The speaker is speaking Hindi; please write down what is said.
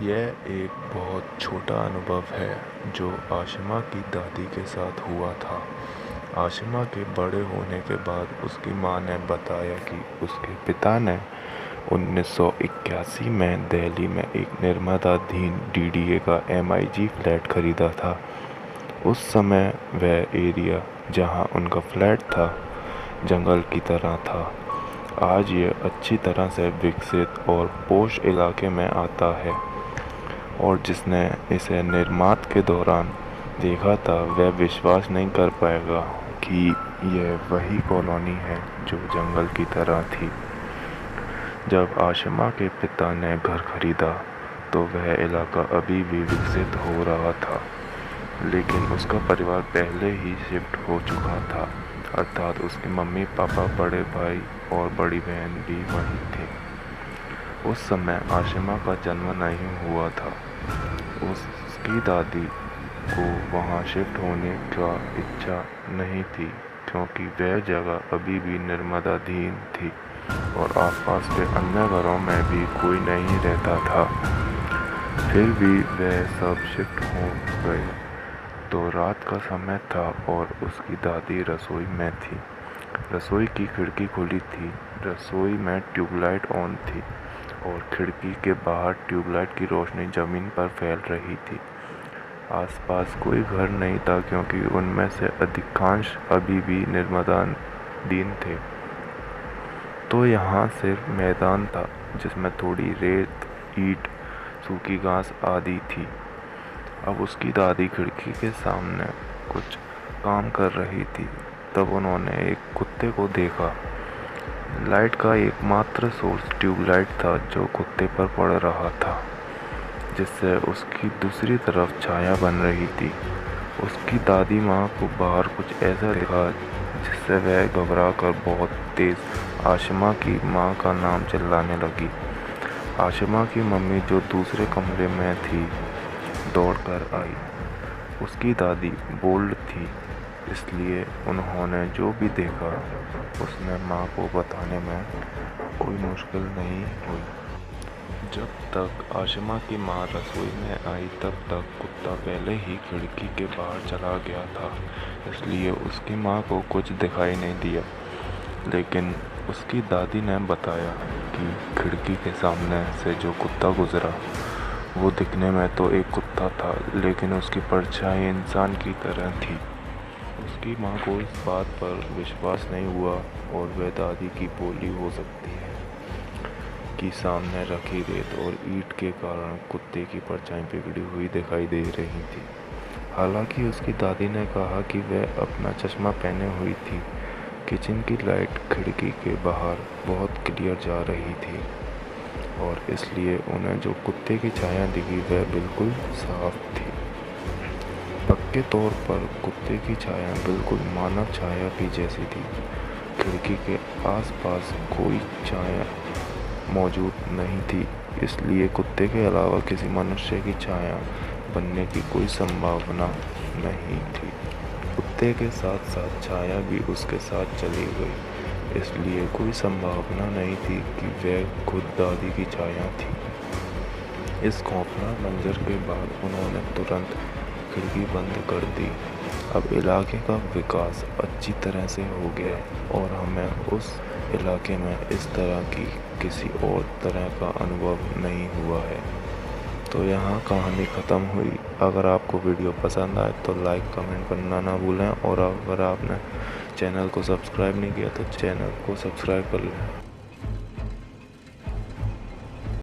यह एक बहुत छोटा अनुभव है जो आशिमा की दादी के साथ हुआ था। आशिमा के बड़े होने के बाद उसकी मां ने बताया कि उसके पिता ने 1981 में दिल्ली में एक निर्माणाधीन डीडीए का MIG फ्लैट खरीदा था। उस समय वह एरिया जहां उनका फ्लैट था जंगल की तरह था। आज ये अच्छी तरह से विकसित और पोश इलाके में आता है और जिसने इसे निर्माण के दौरान देखा था वह विश्वास नहीं कर पाएगा कि यह वही कॉलोनी है जो जंगल की तरह थी। जब आशिमा के पिता ने घर खरीदा तो वह इलाका अभी भी विकसित हो रहा था, लेकिन उसका परिवार पहले ही शिफ्ट हो चुका था, अर्थात उसके मम्मी पापा, बड़े भाई और बड़ी बहन भी वहीं थे। उस समय आशिमा का जन्म नहीं हुआ था। उसकी दादी को वहां शिफ्ट होने का इच्छा नहीं थी क्योंकि वह जगह अभी भी निर्माणाधीन थी और आसपास के अन्य घरों में भी कोई नहीं रहता था। फिर भी वह सब शिफ्ट हो गए। तो रात का समय था और उसकी दादी रसोई में थी। रसोई की खिड़की खुली थी, रसोई में ट्यूबलाइट ऑन थी और खिड़की के बाहर ट्यूबलाइट की रोशनी ज़मीन पर फैल रही थी। आसपास कोई घर नहीं था क्योंकि उनमें से अधिकांश अभी भी निर्माणाधीन थे। तो यहाँ सिर्फ मैदान था जिसमें थोड़ी रेत, ईंट, सूखी घास आदि थी। अब उसकी दादी खिड़की के सामने कुछ काम कर रही थी। तब उन्होंने एक कुत्ते को देखा। लाइट का एकमात्र सोर्स ट्यूबलाइट था जो कुत्ते पर पड़ रहा था, जिससे उसकी दूसरी तरफ छाया बन रही थी। उसकी दादी माँ को बाहर कुछ ऐसा दिखा जिससे वह घबरा कर बहुत तेज आशिमा की माँ का नाम चिल्लाने लगी। आशिमा की मम्मी जो दूसरे कमरे में थी दौड़कर आई। उसकी दादी बोल्ड थी, इसलिए उन्होंने जो भी देखा उसने माँ को बताने में कोई मुश्किल नहीं हुई। जब तक आशिमा की माँ रसोई में आई तब तक कुत्ता पहले ही खिड़की के बाहर चला गया था, इसलिए उसकी माँ को कुछ दिखाई नहीं दिया। लेकिन उसकी दादी ने बताया कि खिड़की के सामने से जो कुत्ता गुजरा वो दिखने में तो एक कुत्ता था, लेकिन उसकी परछाई इंसान की तरह थी। उसकी माँ को इस बात पर विश्वास नहीं हुआ और वह दादी की बोली हो सकती है कि सामने रखी रेत और ईंट के कारण कुत्ते की परछाई बिगड़ी हुई दिखाई दे रही थी। हालांकि उसकी दादी ने कहा कि वह अपना चश्मा पहने हुई थी। किचन की लाइट खिड़की के बाहर बहुत क्लियर जा रही थी और इसलिए उन्हें जो कुत्ते की छाया दिखी वह बिल्कुल साफ थी। पक्के तौर पर कुत्ते की छाया बिल्कुल मानव छाया की जैसी थी। खिड़की के आसपास कोई छाया मौजूद नहीं थी, इसलिए कुत्ते के अलावा किसी मनुष्य की छाया बनने की कोई संभावना नहीं थी। कुत्ते के साथ साथ छाया भी उसके साथ चली गई, इसलिए कोई संभावना नहीं थी कि वह खुद दादी की छाया थी। इस खौफनाक मंजर के बाद उन्होंने तुरंत खिड़की बंद कर दी। अब इलाके का विकास अच्छी तरह से हो गया और हमें उस इलाके में इस तरह की किसी और तरह का अनुभव नहीं हुआ है। तो यहाँ कहानी ख़त्म हुई। अगर आपको वीडियो पसंद आए तो लाइक कमेंट करना ना भूलें और अगर आपने चैनल को सब्सक्राइब नहीं किया तो चैनल को सब्सक्राइब कर लें।